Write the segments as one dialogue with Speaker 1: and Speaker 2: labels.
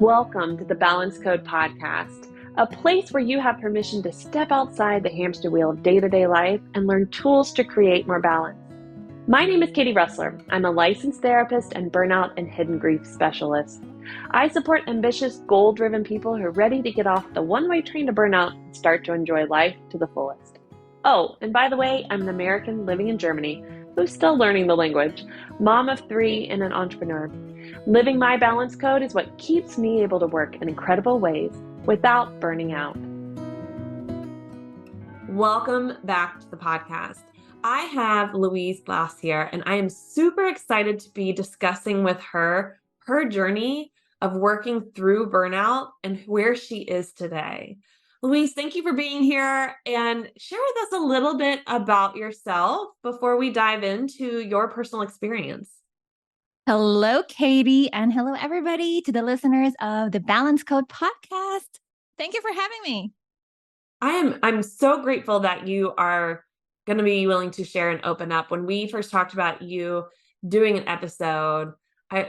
Speaker 1: Welcome to the Balance Code Podcast, a place where you have permission to step outside the hamster wheel of day-to-day life and learn tools to create more balance. My name is Katie Russler. I'm a licensed therapist and burnout and hidden grief specialist. I support ambitious, goal-driven people who are ready to get off the one-way train to burnout and start to enjoy life to the fullest. Oh, and by the way, I'm an American living in Germany who's still learning the language, mom of 3 and an entrepreneur. Living my balance code is what keeps me able to work in incredible ways without burning out. Welcome back to the podcast. I have Louise Glas here, and I am super excited to be discussing with her journey of working through burnout and where she is today. Louise, thank you for being here, and share with us a little bit about yourself before we dive into your personal experience.
Speaker 2: Hello, Katie, and hello, everybody, to the listeners of the Balance Code podcast. Thank you for having me.
Speaker 1: I'm so grateful that you are going to be willing to share and open up. When we first talked about you doing an episode,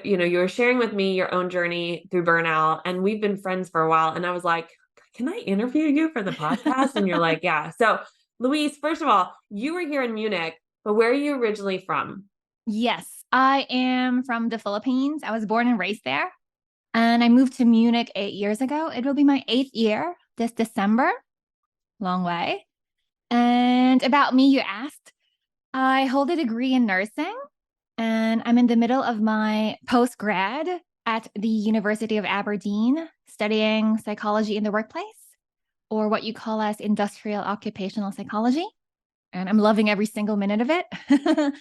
Speaker 1: you were sharing with me your own journey through burnout, and we've been friends for a while. And I was like, can I interview you for the podcast? And you're like, yeah. So Louise, first of all, you were here in Munich, but where are you originally from?
Speaker 2: Yes, I am from the Philippines. I was born and raised there, and I moved to Munich 8 years ago. It will be my 8th year this December. Long way. And about me, you asked. I hold a degree in nursing, and I'm in the middle of my post-grad at the University of Aberdeen, studying psychology in the workplace, or what you call as industrial occupational psychology. And I'm loving every single minute of it.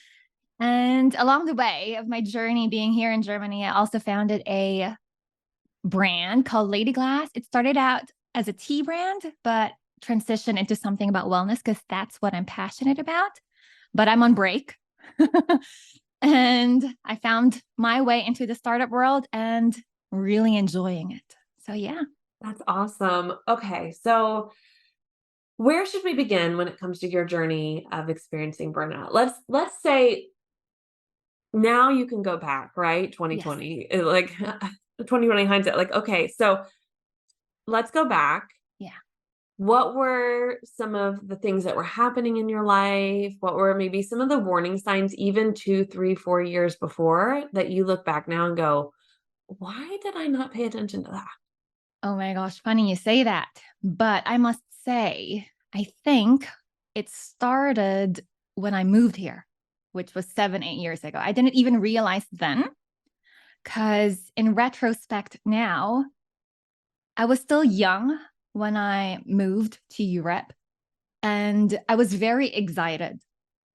Speaker 2: And along the way of my journey being here in Germany, I also founded a brand called Louise Glas. It started out as a tea brand, but transitioned into something about wellness because that's what I'm passionate about. But I'm on break. And I found my way into the startup world and really enjoying it. So yeah.
Speaker 1: That's awesome. Okay, so where should we begin when it comes to your journey of experiencing burnout? Let's say now you can go back, right? 2020,
Speaker 2: Yes.
Speaker 1: like 2020 hindsight. Like, okay, so let's go back.
Speaker 2: Yeah.
Speaker 1: What were some of the things that were happening in your life? What were maybe some of the warning signs, even 2, 3, 4 years before, that you look back now and go, why did I not pay attention to that?
Speaker 2: Oh my gosh, funny you say that. But I must say, I think it started when I moved here, which was 7, 8 years ago. I didn't even realize then, because in retrospect now, I was still young when I moved to Europe, and I was very excited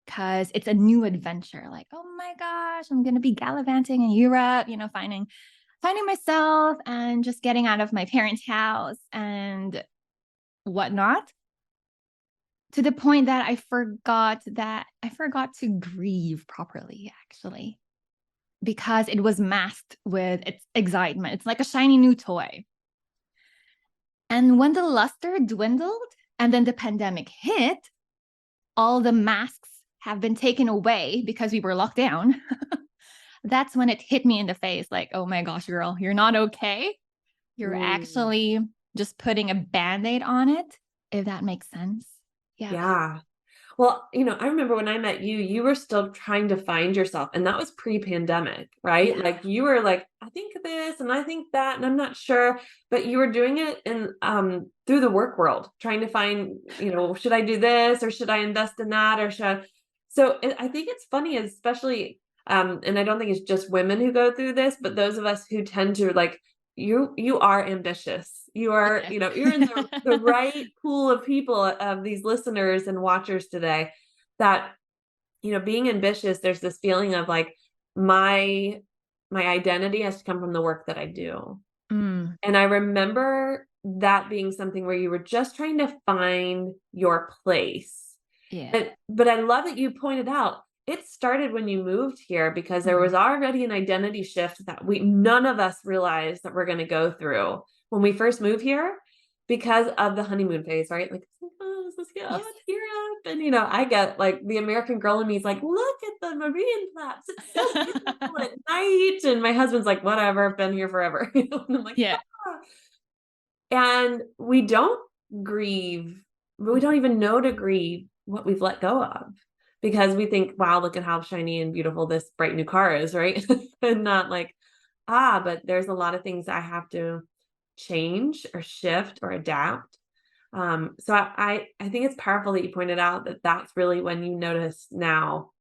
Speaker 2: because it's a new adventure. Like, oh my gosh, I'm going to be gallivanting in Europe, finding myself and just getting out of my parents' house and whatnot, to the point that I forgot to grieve properly, actually, because it was masked with its excitement. It's like a shiny new toy. And when the luster dwindled and then the pandemic hit, all the masks have been taken away because we were locked down. That's when it hit me in the face. Like, oh my gosh, girl, you're not okay. You're actually just putting a Band-Aid on it, if that makes sense. Yeah.
Speaker 1: Yeah. Well, I remember when I met you, you were still trying to find yourself, and that was pre-pandemic, right?
Speaker 2: Yeah.
Speaker 1: Like you were like, I think this and I think that, and I'm not sure, but you were doing it in through the work world, trying to find, should I do this or should I invest in that or I think it's funny, especially and I don't think it's just women who go through this, but those of us who tend to like you are ambitious. You are,
Speaker 2: Yes.
Speaker 1: you're in the right pool of people, of these listeners and watchers today that, being ambitious, there's this feeling of like my identity has to come from the work that I do.
Speaker 2: Mm,
Speaker 1: And I remember that being something where you were just trying to find your place.
Speaker 2: yeah.
Speaker 1: But I love that you pointed out it started when you moved here, because there was already an identity shift that none of us realized that we're going to go through when we first moved here, because of the honeymoon phase, right? Like, oh, let's gear up. And, I get like the American girl in me is like, look at the Marian flaps. It's so beautiful at night. And my husband's like, whatever, I've been here forever. And I'm like,
Speaker 2: Yeah.
Speaker 1: ah. And we don't grieve, but we don't even know to grieve what we've let go of because we think, wow, look at how shiny and beautiful this bright new car is, right? And not like, but there's a lot of things I have to change or shift or adapt. So I think it's powerful that you pointed out that that's really when you notice now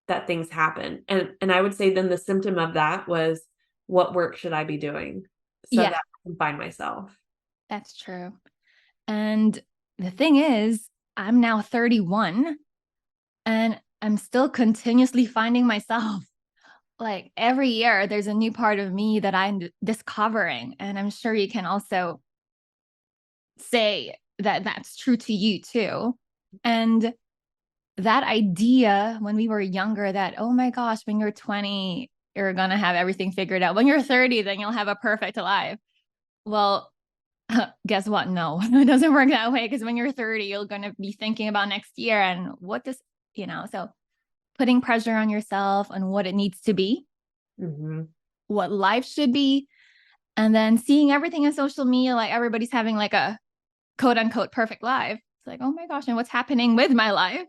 Speaker 1: that things happen. And I would say then the symptom of that was, what work should I be doing so that
Speaker 2: Yeah,
Speaker 1: I can find myself?
Speaker 2: that's true. And the thing is, I'm now 31 and I'm still continuously finding myself. Like every year, there's a new part of me that I'm discovering. And I'm sure you can also say that that's true to you too. And that idea when we were younger that, oh my gosh, when you're 20, you're going to have everything figured out. When you're 30, then you'll have a perfect life. Well, guess what? No, it doesn't work that way because when you're 30, you're going to be thinking about next year and what does, so putting pressure on yourself and what it needs to be, what life should be, and then seeing everything in social media, like everybody's having like a quote unquote perfect life. It's like, oh my gosh, and what's happening with my life?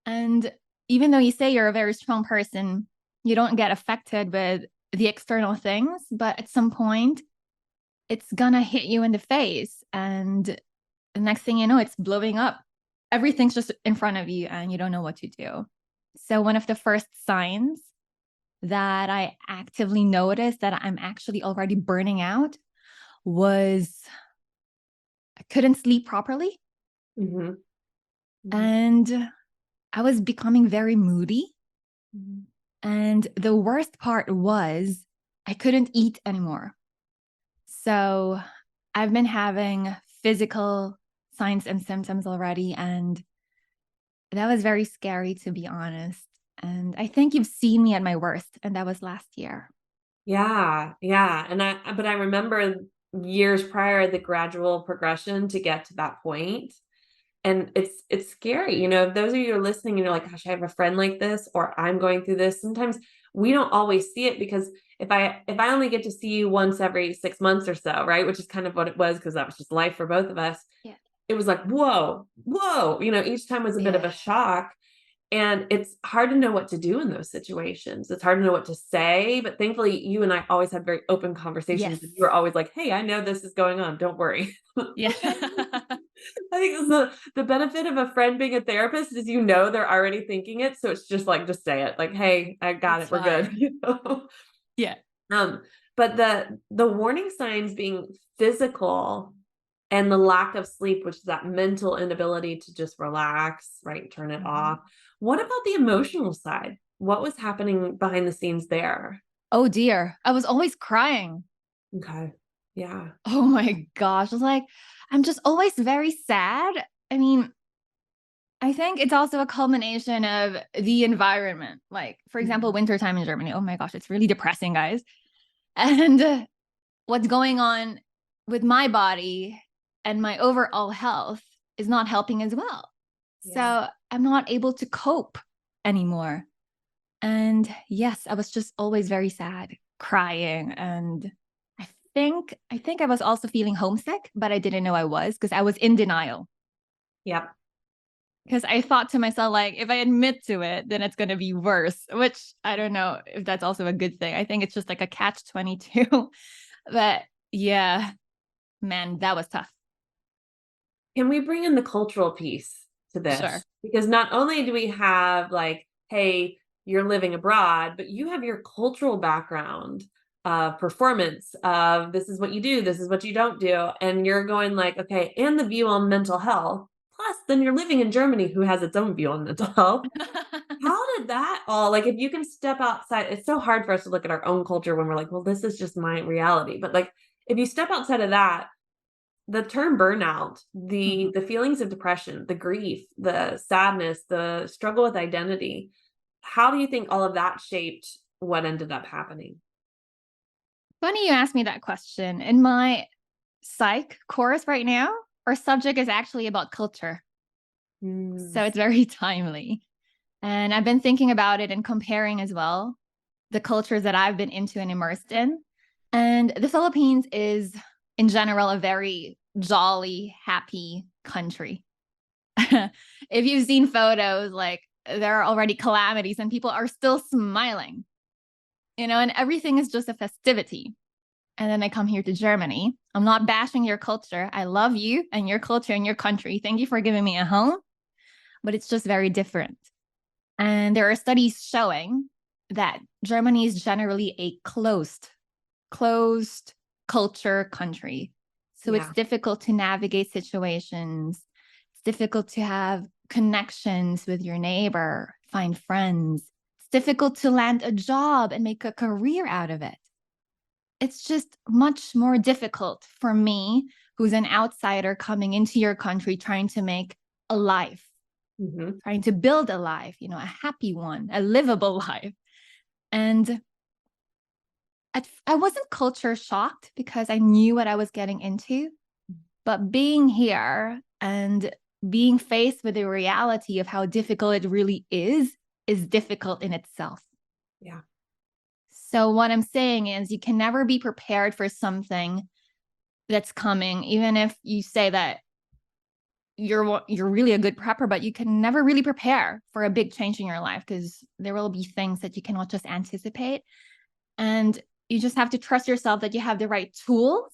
Speaker 2: And even though you say you're a very strong person, you don't get affected with the external things, but at some point, it's gonna hit you in the face. And the next thing you know, it's blowing up. Everything's just in front of you and you don't know what to do. So one of the first signs that I actively noticed that I'm actually already burning out was I couldn't sleep properly. And I was becoming very moody. And the worst part was I couldn't eat anymore. So I've been having physical signs and symptoms already. And that was very scary, to be honest. And I think you've seen me at my worst, and that was last year.
Speaker 1: Yeah, yeah. But I remember years prior, the gradual progression to get to that point. And it's scary. If those of you who are listening and you're like, gosh, I have a friend like this, or I'm going through this, sometimes we don't always see it because if I only get to see you once every 6 months or so, right? Which is kind of what it was, because that was just life for both of us.
Speaker 2: Yeah.
Speaker 1: It was like, whoa, whoa, each time was a bit of a shock. And it's hard to know what to do in those situations. It's hard to know what to say, but thankfully you and I always had very open conversations.
Speaker 2: Yes.
Speaker 1: And you were always like, hey, I know this is going on. Don't worry.
Speaker 2: Yeah.
Speaker 1: I think the benefit of a friend being a therapist is, they're already thinking it. So it's just like, just say it like, hey, I got it. We're good.
Speaker 2: Yeah.
Speaker 1: But the warning signs being physical and the lack of sleep, which is that mental inability to just relax, right? Turn it off. What about the emotional side? What was happening behind the scenes there?
Speaker 2: Oh dear. I was always crying.
Speaker 1: Okay. Yeah.
Speaker 2: Oh my gosh. I was like, I'm just always very sad. I mean, I think it's also a culmination of the environment. Like, for example, wintertime in Germany. Oh my gosh, it's really depressing, guys. And what's going on with my body and my overall health is not helping as well. Yeah. So I'm not able to cope anymore. And yes, I was just always very sad, crying. And I think I was also feeling homesick, but I didn't know I was because I was in denial.
Speaker 1: Yep.
Speaker 2: Because I thought to myself, like, if I admit to it, then it's going to be worse, which I don't know if that's also a good thing. I think it's just like a catch-22. But yeah, man, that was tough.
Speaker 1: Can we bring in the cultural piece to this?
Speaker 2: Sure.
Speaker 1: Because not only do we have like, hey, you're living abroad, but you have your cultural background of performance of this is what you do, this is what you don't do. And you're going like, okay, and the view on mental health. Plus, then you're living in Germany, who has its own view on mental health. How did that all, like, if you can step outside, it's so hard for us to look at our own culture when we're like, well, this is just my reality. But like, if you step outside of that, the term burnout, the feelings of depression, the grief, the sadness, the struggle with identity, how do you think all of that shaped what ended up happening?
Speaker 2: Funny you asked me that question. In my psych course right now, our subject is actually about culture. So it's very timely. And I've been thinking about it and comparing as well the cultures that I've been into and immersed in. And the Philippines is, in general, a very jolly, happy country. If you've seen photos, like there are already calamities and people are still smiling, and everything is just a festivity. And then I come here to Germany. I'm not bashing your culture. I love you and your culture and your country. Thank you for giving me a home, but it's just very different. And there are studies showing that Germany is generally a closed culture country. So it's difficult to navigate situations. It's difficult to have connections with your neighbor, find friends. It's difficult to land a job and make a career out of it. It's just much more difficult for me, who's an outsider coming into your country, trying to make a life, trying to build a life, a happy one, a livable life. And I wasn't culture shocked because I knew what I was getting into, but being here and being faced with the reality of how difficult it really is difficult in itself.
Speaker 1: Yeah.
Speaker 2: So what I'm saying is you can never be prepared for something that's coming, even if you say that you're really a good prepper, but you can never really prepare for a big change in your life because there will be things that you cannot just anticipate. And you just have to trust yourself that you have the right tools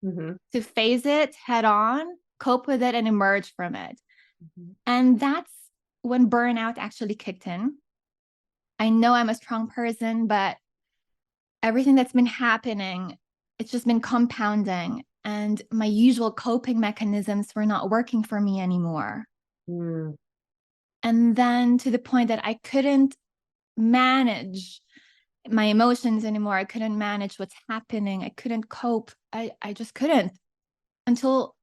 Speaker 2: to face it head on, cope with it, and emerge from it. And that's when burnout actually kicked in. I know I'm a strong person, but everything that's been happening, it's just been compounding. And my usual coping mechanisms were not working for me anymore. And then to the point that I couldn't manage my emotions anymore. I couldn't manage what's happening. I couldn't cope. I just couldn't, until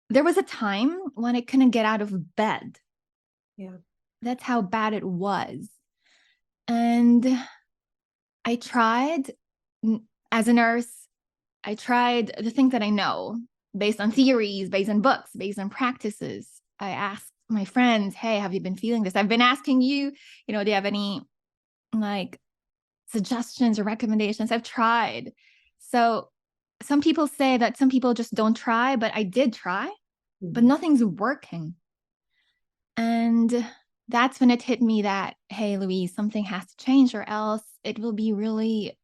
Speaker 2: there was a time when I couldn't get out of bed.
Speaker 1: Yeah.
Speaker 2: That's how bad it was. And I tried, as a nurse, I tried the things that I know based on theories, based on books, based on practices. I asked my friends, hey, have you been feeling this? I've been asking you, do you have any suggestions or recommendations? I've tried. So some people say that some people just don't try, but I did try, but nothing's working. And that's when it hit me that, hey, Louise, something has to change or else it will be really,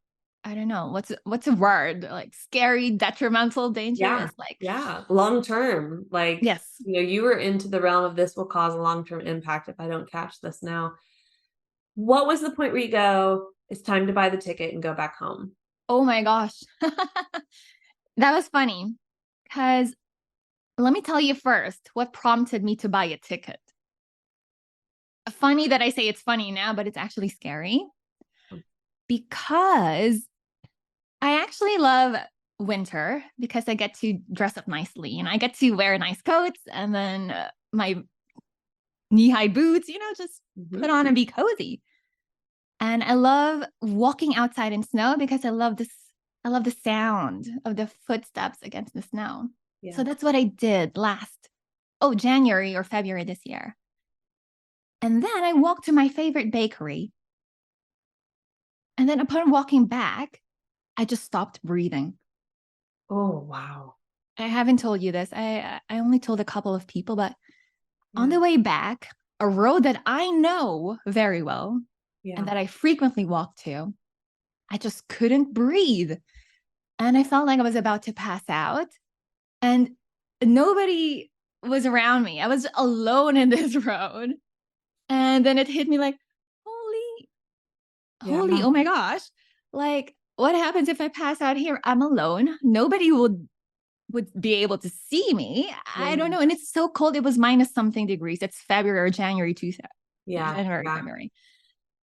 Speaker 2: I don't know, what's a word, like scary, detrimental, dangerous,
Speaker 1: long term.
Speaker 2: Yes.
Speaker 1: You were into the realm of this will cause a long-term impact if I don't catch this now. What was the point where you go, it's time to buy the ticket and go back home?
Speaker 2: Oh my gosh. That was funny because let me tell you first what prompted me to buy a ticket. Funny that I say it's funny now, but it's actually scary because I actually love winter because I get to dress up nicely and I get to wear nice coats and then my knee-high boots, just put on and be cozy. And I love walking outside in snow because I love the sound of the footsteps against the snow. Yeah. So that's what I did January or February this year. And then I walked to my favorite bakery. And then upon walking back, I just stopped breathing.
Speaker 1: Oh, wow.
Speaker 2: I haven't told you this. I only told a couple of people, but on the way back, a road that I know very well and that I frequently walk to, I just couldn't breathe. And I felt like I was about to pass out. And nobody was around me. I was alone in this road. And then it hit me like, holy, oh my gosh. Like, what happens if I pass out here? I'm alone. Nobody would be able to see me. I don't know. And it's so cold. It was minus something degrees. It's February or January 2000. January, February.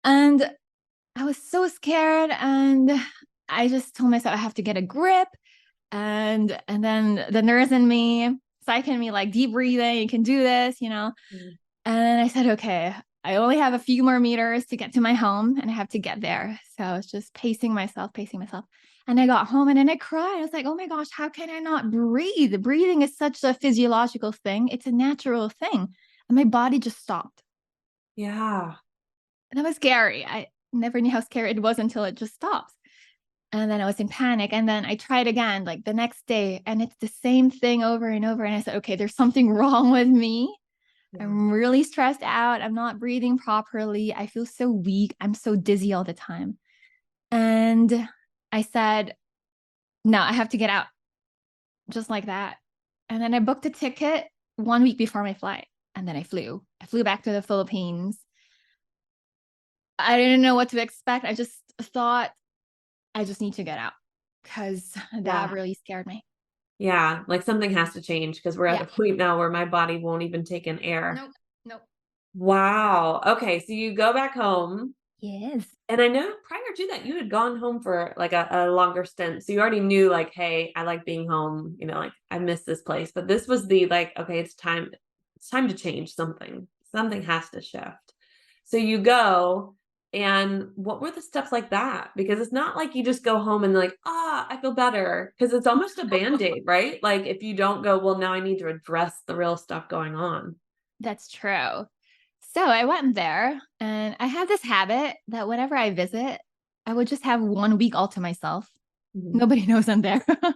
Speaker 2: And I was so scared. And I just told myself I have to get a grip. And then the nurse in me psyching me like, deep breathing, you can do this, And I said, okay, I only have a few more meters to get to my home and I have to get there. So I was just pacing myself. And I got home and then I cried. I was like, oh my gosh, how can I not breathe? Breathing is such a physiological thing. It's a natural thing. and my body just stopped.
Speaker 1: Yeah.
Speaker 2: And that was scary. I never knew how scary it was until it just stops. And then I was in panic. And then I tried again, like the next day, and it's the same thing over and over. And I said, okay, there's something wrong with me.
Speaker 1: Yeah.
Speaker 2: I'm really stressed out. I'm not breathing properly. I feel so weak. I'm so dizzy all the time. And I said, no, I have to get out just like that. And then I booked a ticket 1 week before my flight. And then I flew. I flew back to the Philippines. I didn't know what to expect. I just thought I just need to get out because that really scared me.
Speaker 1: Yeah. Like something has to change because we're at the point now where my body won't even take in air.
Speaker 2: Nope. Nope.
Speaker 1: Wow. Okay. So you go back home.
Speaker 2: Yes.
Speaker 1: And I know prior to that, you had gone home for like a longer stint. So you already knew like, hey, I like being home, like I miss this place. But this was the like, okay, it's time to change something. Something has to shift. So you go, and what were the steps like that? Because it's not like you just go home and like, I feel better. Because it's almost a band-aid, right? Like if you don't go, well, now I need to address the real stuff going on.
Speaker 2: That's true. So I went there and I have this habit that whenever I visit, I would just have 1 week all to myself.
Speaker 1: Mhm.
Speaker 2: Nobody knows I'm there. So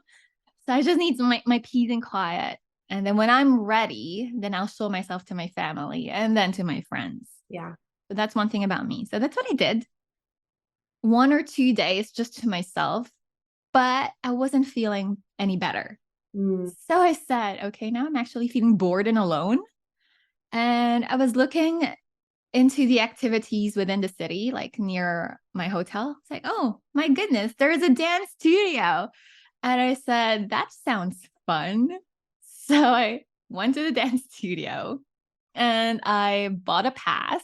Speaker 2: I just need my peace and quiet. And then when I'm ready, then I'll show myself to my family and then to my friends.
Speaker 1: Yeah.
Speaker 2: So that's one thing about me. So that's what I did. 1 or 2 days just to myself, but I wasn't feeling any better.
Speaker 1: Mm.
Speaker 2: So I said, okay, now I'm actually feeling bored and alone. And I was looking into the activities within the city, like near my hotel. It's like, oh my goodness, there's a dance studio. And I said, that sounds fun. So I went to the dance studio and I bought a pass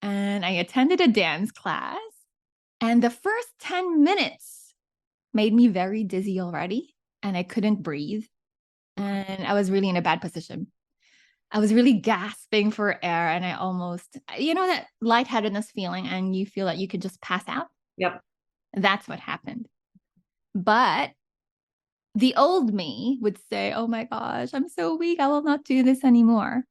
Speaker 2: and I attended a dance class. And the first 10 minutes made me very dizzy already. And I couldn't breathe. And I was really in a bad position. I was really gasping for air. And I almost, that lightheadedness feeling, and you feel that you could just pass out.
Speaker 1: Yep.
Speaker 2: That's what happened. But the old me would say, oh my gosh, I'm so weak. I will not do this anymore.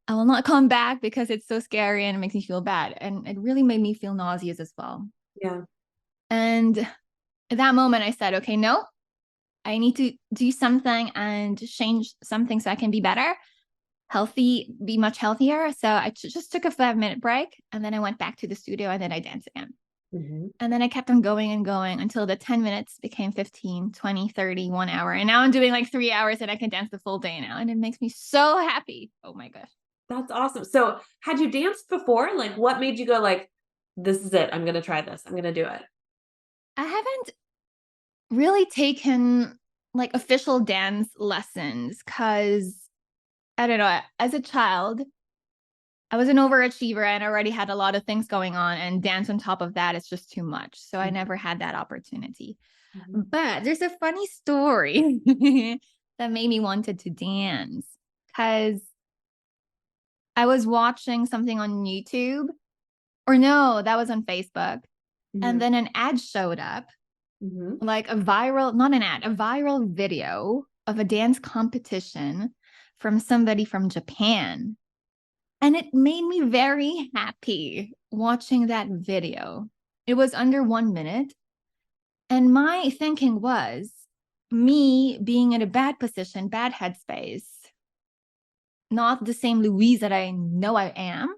Speaker 2: I will not come back because it's so scary and it makes me feel bad. And it really made me feel nauseous as well.
Speaker 1: Yeah.
Speaker 2: And at that moment, I said, okay, no, I need to do something and change something so I can be better, healthy, be much healthier. So I just took a 5-minute break and then I went back to the studio and then I danced again.
Speaker 1: Mm-hmm.
Speaker 2: And then I kept on going and going until the 10 minutes became 15, 20, 30, 1 hour. And now I'm doing like 3 hours and I can dance the full day now. And it makes me so happy. Oh my gosh.
Speaker 1: That's awesome. So had you danced before? Like what made you go like, this is it. I'm going to try this. I'm going to do it.
Speaker 2: I haven't really taken like official dance lessons because I don't know, as a child, I was an overachiever and already had a lot of things going on, and dance on top of that is just too much. So I never had that opportunity.
Speaker 1: Mm-hmm.
Speaker 2: But there's a funny story that made me wanted to dance because I was watching something on YouTube, or no, that was on Facebook. And then an ad showed up,
Speaker 1: Mm-hmm.
Speaker 2: like a viral, not an ad, a viral video of a dance competition from somebody from Japan. And it made me very happy watching that video. It was under 1 minute. And my thinking was me being in a bad position, bad headspace, not the same Louise that I know I am.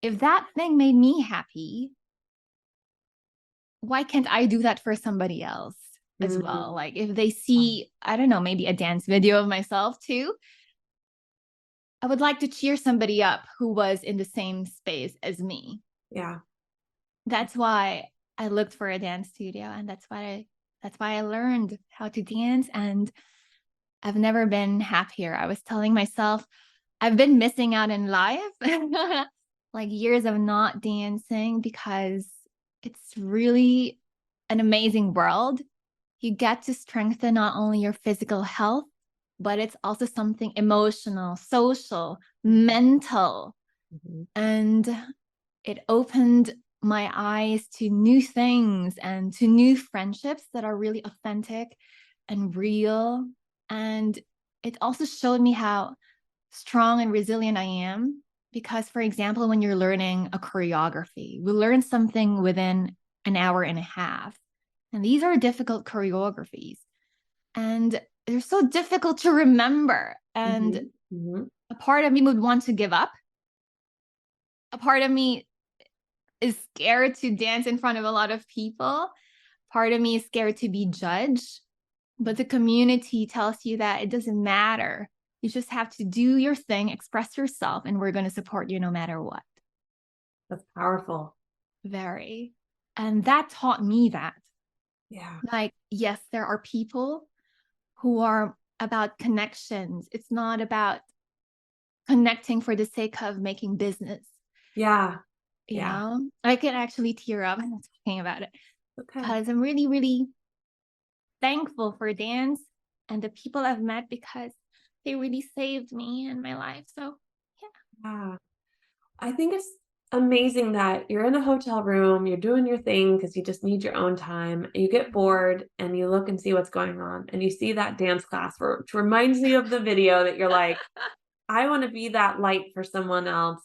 Speaker 2: If that thing made me happy, why can't I do that for somebody else as well? Like if they see, I don't know, maybe a dance video of myself too, I would like to cheer somebody up who was in the same space as me.
Speaker 1: Yeah.
Speaker 2: That's why I looked for a dance studio, and that's why I learned how to dance, and I've never been happier. I was telling myself I've been missing out in life, like years of not dancing, because it's really an amazing world. You get to strengthen not only your physical health, but it's also something emotional, social, mental.
Speaker 1: Mm-hmm.
Speaker 2: And it opened my eyes to new things and to new friendships that are really authentic and real. And it also showed me how strong and resilient I am. Because, for example, when you're learning a choreography, we learn something within an hour and a half. And these are difficult choreographies. And they're so difficult to remember. And a part of me would want to give up. A part of me is scared to dance in front of a lot of people. Part of me is scared to be judged. But the community tells you that it doesn't matter. You just have to do your thing, express yourself, and we're going to support you no matter what.
Speaker 1: That's powerful.
Speaker 2: Very. And that taught me that.
Speaker 1: Yeah.
Speaker 2: Like, yes, there are people who are about connections. It's not about connecting for the sake of making business.
Speaker 1: Yeah.
Speaker 2: You know, I can actually tear up talking about it.
Speaker 1: Okay.
Speaker 2: Because I'm really, really thankful for dance and the people I've met because they really saved me and my life. So,
Speaker 1: Yeah. I think it's amazing that you're in a hotel room, you're doing your thing because you just need your own time. You get bored and you look and see what's going on, and you see that dance class, which reminds you of the video that you're like, I want to be that light for someone else.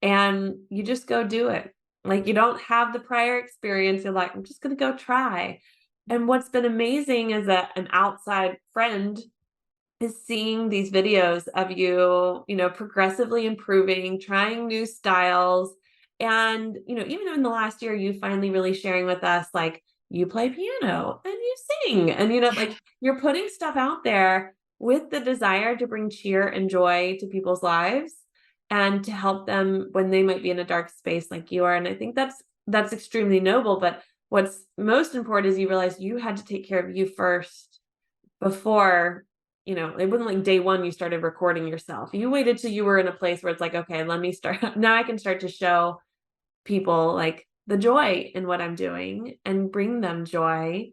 Speaker 1: And you just go do it. Like, you don't have the prior experience. You're like, I'm just going to go try. And what's been amazing is that an outside friend is seeing these videos of you, progressively improving, trying new styles. And, even in the last year, you finally really sharing with us, like, you play piano and you sing, and, like, you're putting stuff out there with the desire to bring cheer and joy to people's lives and to help them when they might be in a dark space like you are. And I think that's extremely noble. But what's most important is you realize you had to take care of you first before, it wasn't like day one you started recording yourself. You waited till you were in a place where it's like, okay, let me start. Now I can start to show people like the joy in what I'm doing and bring them joy.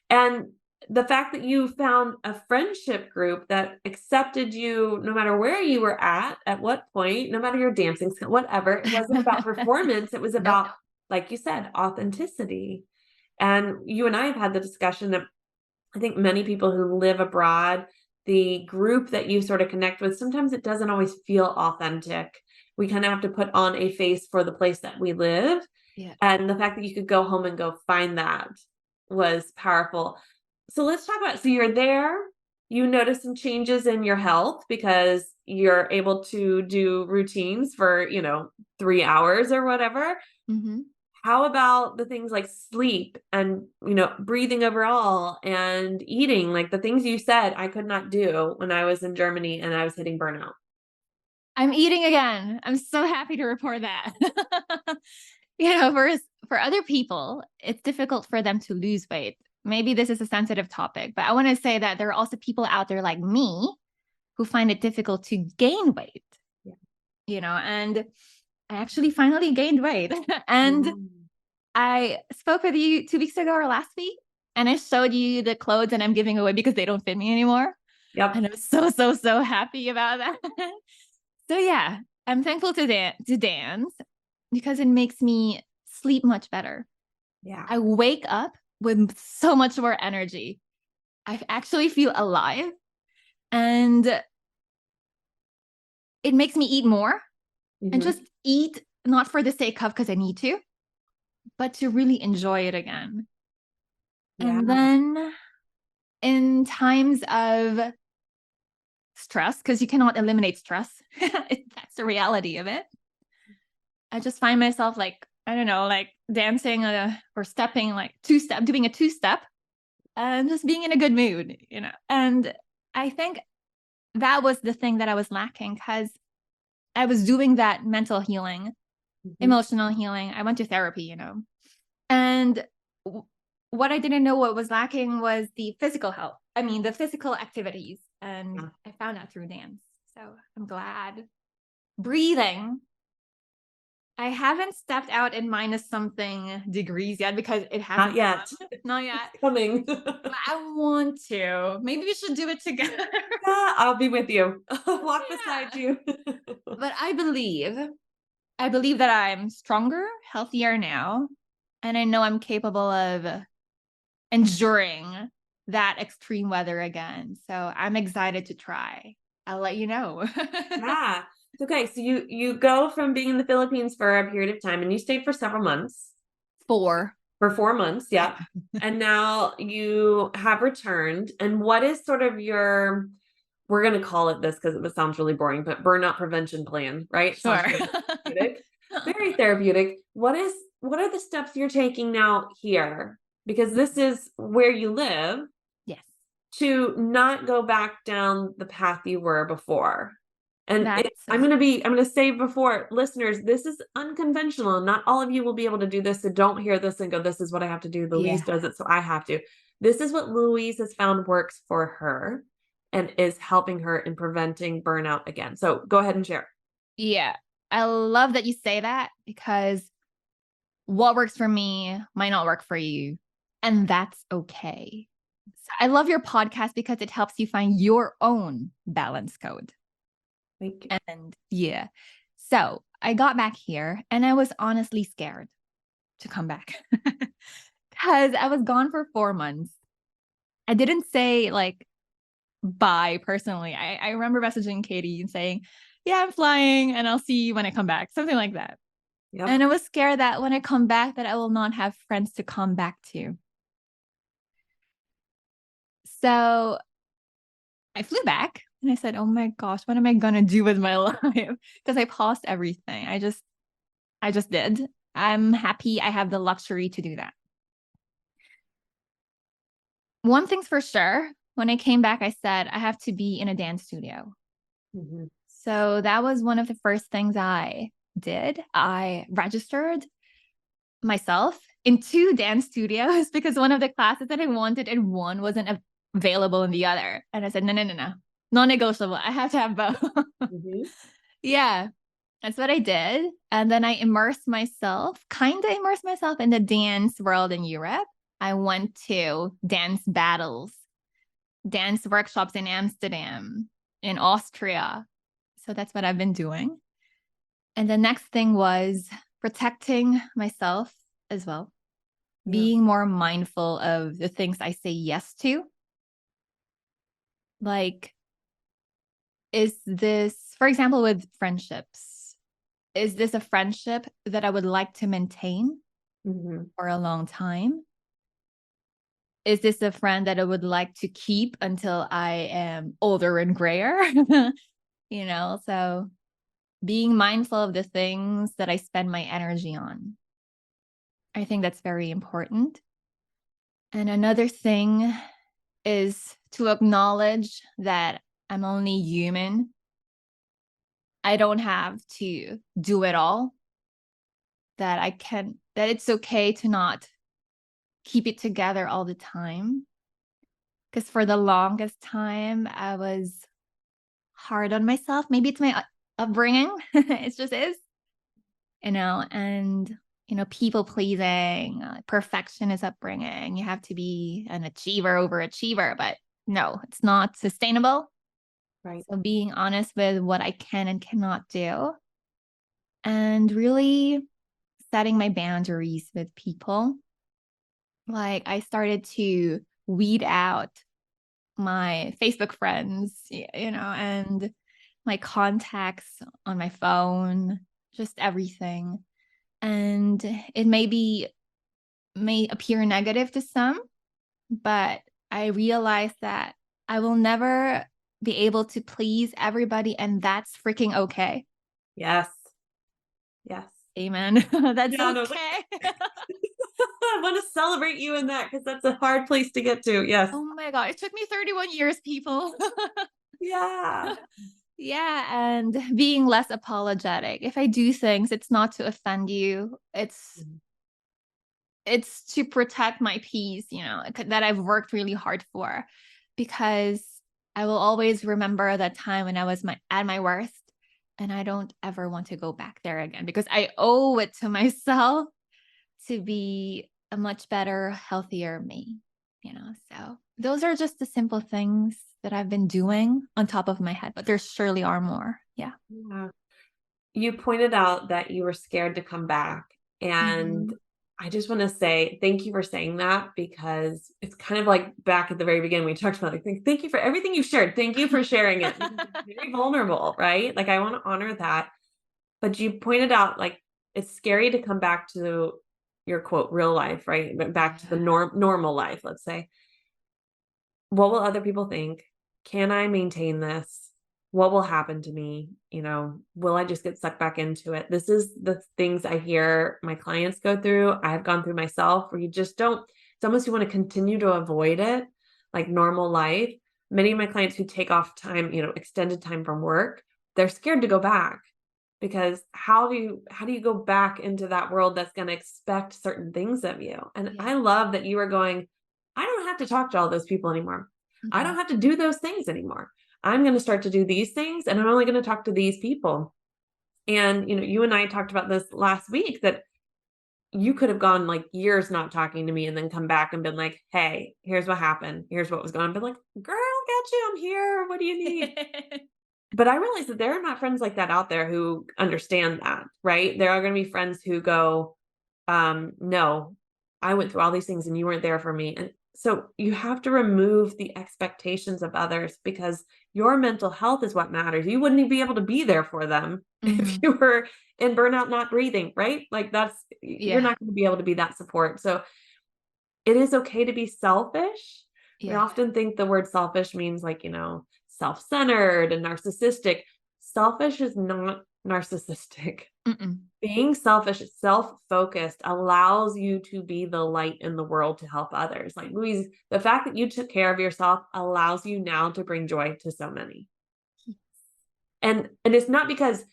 Speaker 1: And the fact that you found a friendship group that accepted you no matter where you were at what point, no matter your dancing skill, whatever, it wasn't about performance. It was about, like you said, authenticity. And you and I have had the discussion that I think many people who live abroad, the group that you sort of connect with, sometimes it doesn't always feel authentic. We kind of have to put on a face for the place that we live.
Speaker 2: Yeah.
Speaker 1: And the fact that you could go home and go find that was powerful. So let's talk about, so you're there, you notice some changes in your health because you're able to do routines for, 3 hours or whatever. How about the things like sleep and, breathing overall and eating, like the things you said I could not do when I was in Germany and I was hitting burnout?
Speaker 2: I'm eating again. I'm so happy to report that. For other people, it's difficult for them to lose weight. Maybe this is a sensitive topic, but I want to say that there are also people out there like me who find it difficult to gain weight. And I actually finally gained weight. And I spoke with you 2 weeks ago or last week, and I showed you the clothes that I'm giving away because they don't fit me anymore.
Speaker 1: Yep.
Speaker 2: And I'm so happy about that. So yeah, I'm thankful to dance because it makes me sleep much better.
Speaker 1: Yeah.
Speaker 2: I wake up with so much more energy. I actually feel alive, and it makes me eat more and just eat not for the sake of because I need to, but to really enjoy it again.
Speaker 1: Yeah.
Speaker 2: And then in times of stress, because you cannot eliminate stress, that's the reality of it. I just find myself like, I don't know, like dancing or stepping like two-step, doing a two-step and just being in a good mood, And I think that was the thing that I was lacking because I was doing that mental healing, emotional healing. I went to therapy, And what I didn't know what was lacking was the physical health. I mean, the physical activities. And I found that through dance. So I'm glad. Breathing. I haven't stepped out in minus something degrees yet because it hasn't.
Speaker 1: Not yet.
Speaker 2: Not yet.
Speaker 1: It's coming.
Speaker 2: But I want to. Maybe we should do it together.
Speaker 1: Yeah, I'll be with you. I'll walk beside you.
Speaker 2: But I believe that I'm stronger, healthier now. And I know I'm capable of enduring that extreme weather again. So I'm excited to try. I'll let you know.
Speaker 1: Yeah. Okay. So you go from being in the Philippines for a period of time and you stayed for several months.
Speaker 2: 4.
Speaker 1: For 4 months. Yeah. And now you have returned. And what is sort of your, we're going to call it this because it sounds really boring, but burnout prevention plan, right?
Speaker 2: Sure.
Speaker 1: Sounds very therapeutic. Very therapeutic. What are the steps you're taking now here? Because this is where you live,
Speaker 2: Yes.
Speaker 1: to not go back down the path you were before. And
Speaker 2: That's
Speaker 1: I'm going to say before listeners, this is unconventional. Not all of you will be able to do this. So don't hear this and go, this is what I have to do. Louise does it, so I have to. This is what Louise has found works for her and is helping her in preventing burnout again. So go ahead and share.
Speaker 2: Yeah. I love that you say that, because what works for me might not work for you. And that's okay. So I love your podcast because it helps you find your own balance code.
Speaker 1: Thank you.
Speaker 2: And yeah. So I got back here and I was honestly scared to come back because I was gone for 4 months. I didn't say like bye personally. I remember messaging Katie and saying, yeah, I'm flying and I'll see you when I come back. Something like that.
Speaker 1: Yep.
Speaker 2: And I was scared that when I come back that I will not have friends to come back to. So I flew back and I said, oh my gosh, what am I going to do with my life? Because I paused everything. I just did. I'm happy I have the luxury to do that. One thing's for sure. When I came back, I said, I have to be in a dance studio.
Speaker 1: Mm-hmm.
Speaker 2: So that was one of the first things I did. I registered myself in 2 dance studios because one of the classes that I wanted in one wasn't available in the other. And I said, no, non-negotiable. I have to have both.
Speaker 1: Mm-hmm.
Speaker 2: Yeah, that's what I did. And then I kind of immersed myself in the dance world in Europe. I went to dance battles, dance workshops in Amsterdam, in Austria. So that's what I've been doing. And the next thing was protecting myself as well, being more mindful of the things I say yes to. Like, is this, for example, with friendships, is this a friendship that I would like to maintain for a long time? Is this a friend that I would like to keep until I am older and grayer? So being mindful of the things that I spend my energy on. I think that's very important. And another thing is to acknowledge that I'm only human. I don't have to do it all. That it's okay to not keep it together all the time. Because for the longest time, I was hard on myself. Maybe it's my upbringing. It just is, and, people pleasing, perfectionist upbringing. You have to be an achiever overachiever, but no, it's not sustainable.
Speaker 1: Right.
Speaker 2: So being honest with what I can and cannot do, and really setting my boundaries with people. Like, I started to weed out my Facebook friends, and my contacts on my phone, just everything. And it may appear negative to some, but I realized that I will never be able to please everybody, and that's freaking okay.
Speaker 1: Yes. Yes.
Speaker 2: Amen. That's okay.
Speaker 1: I want to celebrate you in that because that's a hard place to get to. Yes.
Speaker 2: Oh my God. It took me 31 years, people.
Speaker 1: Yeah.
Speaker 2: Yeah. And being less apologetic. If I do things, it's not to offend you. It's to protect my peace, that I've worked really hard for, because I will always remember that time when I was at my worst, and I don't ever want to go back there again, because I owe it to myself to be a much better, healthier me, so those are just the simple things that I've been doing on top of my head, but there surely are more. Yeah.
Speaker 1: You pointed out that you were scared to come back. And I just want to say thank you for saying that, because it's kind of like back at the very beginning, we talked about, like, thank you for everything you've shared. Thank you for sharing it. Because it's very vulnerable, right? Like, I want to honor that. But you pointed out, like, it's scary to come back to your quote, real life, right? But back to the normal life, let's say. What will other people think? Can I maintain this? What will happen to me? Will I just get sucked back into it? This is the things I hear my clients go through. I've gone through myself, where you just don't, it's almost you want to continue to avoid it, like normal life. Many of my clients who take off time, extended time from work, they're scared to go back, because how do you go back into that world that's going to expect certain things of you? And I love that you are going, I don't have to talk to all those people anymore. I don't have to do those things anymore. I'm going to start to do these things, and I'm only going to talk to these people. And, you and I talked about this last week, that you could have gone like years not talking to me and then come back and been like, hey, here's what happened. Here's what was going on. Been like, girl, got you. I'm here. What do you need? But I realized that there are not friends like that out there who understand that, right? There are going to be friends who go, no, I went through all these things and you weren't there for me. And so you have to remove the expectations of others, because your mental health is what matters. You wouldn't even be able to be there for them if you were in burnout, not breathing, right? Like, you're not going to be able to be that support. So it is okay to be selfish. We often think the word selfish means, like, self-centered and narcissistic. Selfish is not narcissistic. Being selfish, self-focused, allows you to be the light in the world to help others. Like, Louise, the fact that you took care of yourself allows you now to bring joy to so many. And it's not because,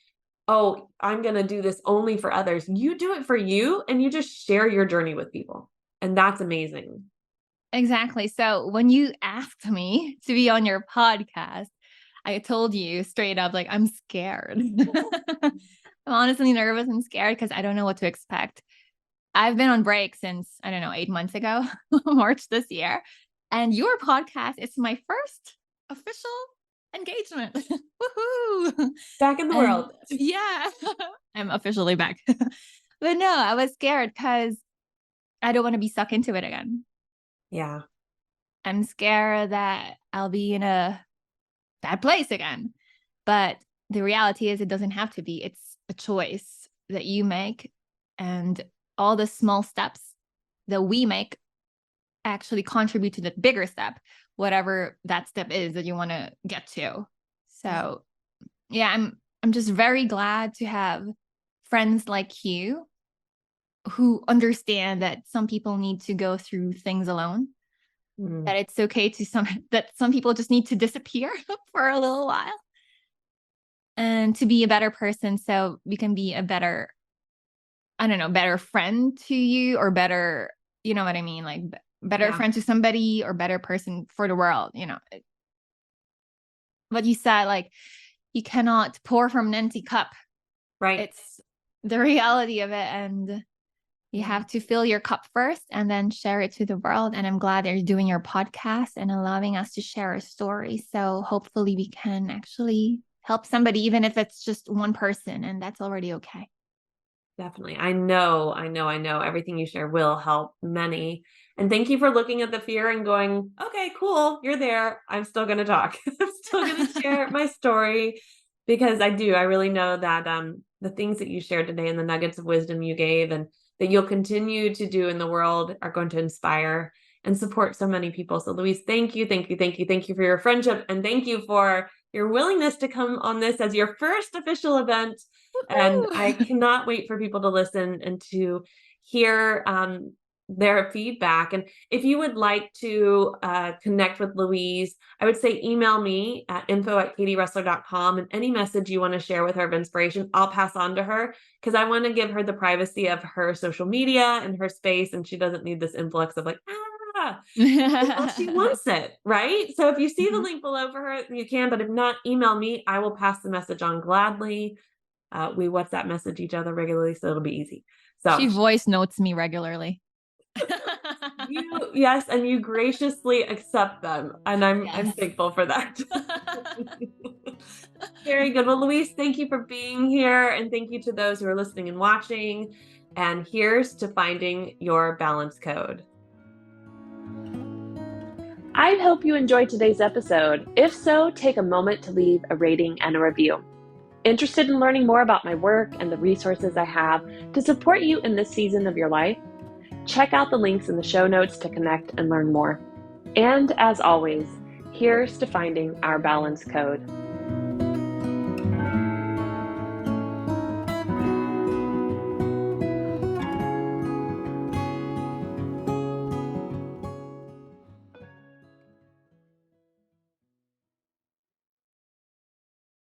Speaker 1: oh, I'm going to do this only for others. You do it for you, and you just share your journey with people. And that's amazing.
Speaker 2: Exactly. So when you asked me to be on your podcast, I told you straight up, like, I'm scared. I'm honestly nervous and scared because I don't know what to expect. I've been on break since, I don't know, 8 months ago, March this year. And your podcast is my first official engagement. Woohoo!
Speaker 1: Back in the world.
Speaker 2: Yeah, I'm officially back. But no, I was scared because I don't want to be sucked into it again.
Speaker 1: Yeah.
Speaker 2: I'm scared that I'll be in a bad place again. But the reality is, it doesn't have to be. It's a choice that you make. And all the small steps that we make actually contribute to the bigger step, whatever that step is that you want to get to. So yeah, I'm just very glad to have friends like you who understand that some people need to go through things alone. That it's okay that some people just need to disappear for a little while and to be a better person, so we can be a better, I don't know, better friend to you, or better, you know what I mean? Like, better friend to somebody, or better person for the world, But you said, like, you cannot pour from an empty cup.
Speaker 1: Right.
Speaker 2: It's the reality of it. And you have to fill your cup first and then share it to the world. And I'm glad they're doing your podcast and allowing us to share a story. So hopefully we can actually help somebody, even if it's just one person, and that's already okay.
Speaker 1: Definitely. I know. Everything you share will help many. And thank you for looking at the fear and going, okay, cool, you're there. I'm still going to talk. I'm still going to share my story, because I really know that the things that you shared today and the nuggets of wisdom you gave and that you'll continue to do in the world are going to inspire and support so many people. So Louise, thank you for your friendship, and thank you for your willingness to come on this as your first official event. And I cannot wait for people to listen and to hear their feedback. And if you would like to connect with Louise, I would say email me at info@katieressler.com, and any message you want to share with her of inspiration, I'll pass on to her, because I want to give her the privacy of her social media and her space, and she doesn't need this influx of like, well, she wants it, right? So if you see the link below for her, you can, but if not, email me. I will pass the message on gladly. We WhatsApp message each other regularly, so it'll be easy. So
Speaker 2: she voice notes me regularly.
Speaker 1: Yes, and you graciously accept them, and I'm thankful for that. Very good. Well, Louise, thank you for being here, and thank you to those who are listening and watching. And here's to finding your balance code. I hope you enjoyed today's episode. If so, take a moment to leave a rating and a review. Interested in learning more about my work and the resources I have to support you in this season of your life? Check out the links in the show notes to connect and learn more. And as always, here's to finding our balance code.